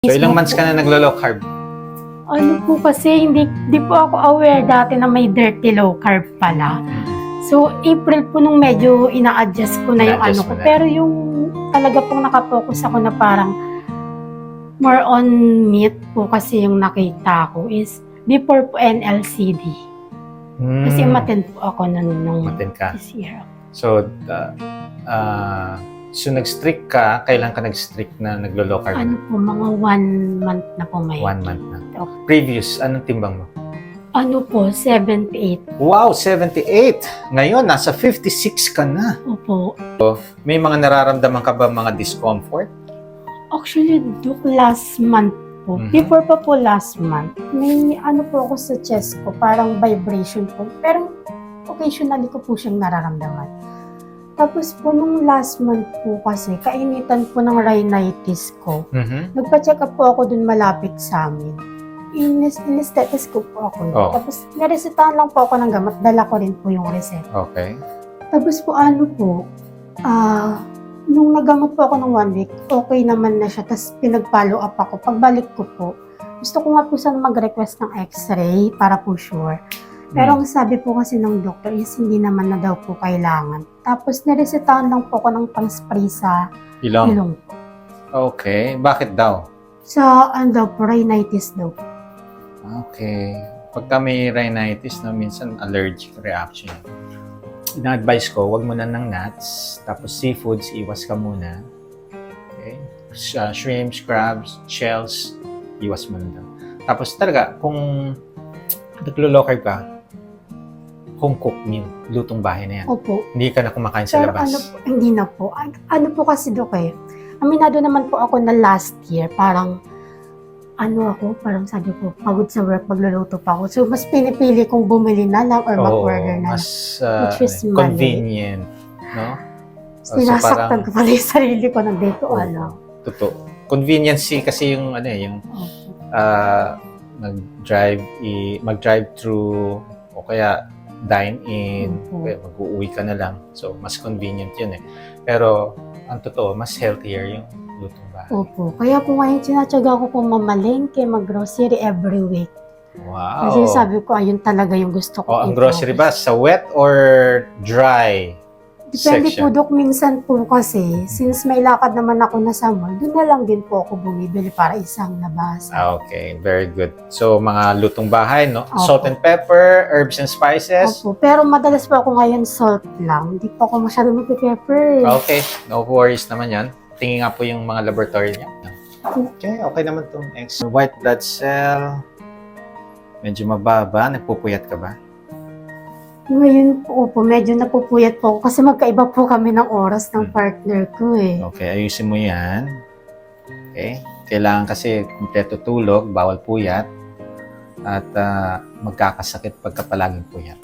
So, ilang months ka na naglo-low carb? Ano po kasi, hindi po ako aware dati na may dirty low carb pala. So, April po nung medyo ina-adjust ko na yung Ina-adjust ano ko. mo na. Pero yung talaga pong nakafocus ako na parang more on meat po kasi yung nakita ko is before po NLCD. Kasi umattend po ako nung Umattend ka. this year. So, nag-strict ka, kailan ka nag-strict na naglo-low carb? Ano po, mga 1 month na po may. 1 month na. Okay. Previous, anong timbang mo? Ano po, 78. Wow, 78! Ngayon, nasa 56 ka na. Opo. May mga nararamdaman ka ba mga discomfort? Actually, Dok, last month po. Mhm. Before pa po last month, may ano po ako sa chest ko, parang vibration po. Pero occasionally ko po siyang nararamdaman. Tapos po nung last month po kasi, kainitan po ng rhinitis ko. Nagpa-check up po ako dun malapit sa amin. In-stethoscope po ako. Oh. Tapos naresetahan lang po ako ng gamot. Dala ko rin po yung reseta. Okay. Tapos po ano po, nung nagamot po ako ng 1 week, okay naman na siya. Tapos pinag-follow up ako. Pagbalik ko po, gusto ko nga po sana mag-request ng x-ray para po sure. Pero ang sabi po kasi ng doctor is hindi naman na daw po kailangan. Tapos niresetahan lang po ako ng pang-spray sa Ilong. ilong po. Okay. Bakit daw? Sa ano daw po, rhinitis daw po. Okay. Pagka may rhinitis, no, minsan allergic reaction. Ina-advise ko, wag muna ng nuts, tapos seafoods, iwas ka muna. Okay? Shrimps, crabs, shells, iwas muna daw. Tapos talaga, kung naglo-low carb ka, home cooked meal, lutong bahay na yan. Opo. Hindi ka na kumakain sa Pero labas. ano po, hindi na po. Ano po kasi Dok aminado naman po ako na last year, parang parang sabi ko, pagod sa work, magluluto pa ako. So, mas pinipili kong bumili na lang or mag-order na lang. Mas Which is mali. convenient, no? Sinasaktan ko pala yung sarili ko ng day ko, alam. Totoo. Convenience kasi yung mag-drive through o kaya dine in, kaya mag-uuwi ka na lang. So, mas convenient yun eh. Pero, ang totoo, mas healthier yung lutong bahay. Opo. Kaya po ngayon, sinatsaga ko pong mamalengke, mag-grocery every week. Wow. Kasi sabi ko, ayun talaga yung gusto ko. Ang grocery ba? Sa wet or dry Depende section? po, Dok. Minsan po kasi, since may lakad naman ako na sa mall, doon na lang din po ako bumibili para isang nabasa. Okay, very good. So, mga lutong bahay, no? Opo. Salt and pepper, herbs and spices. Opo. Pero madalas po ako ngayon salt lang. Hindi po ako masyado nagpe-pepper. Okay, no worries naman yan. Tingin nga po yung mga laboratory niya. Okay, okay naman itong X. White blood cell. Medyo mababa. Nagpupuyat ka ba? Ngayon po, medyo napupuyat po ako kasi magkaiba po kami ng oras ng partner ko eh. Okay, ayusin mo yan. Okay? Kailangan kasi kumpleto tulog, bawal puyat. At magkakasakit pagka palaging puyat.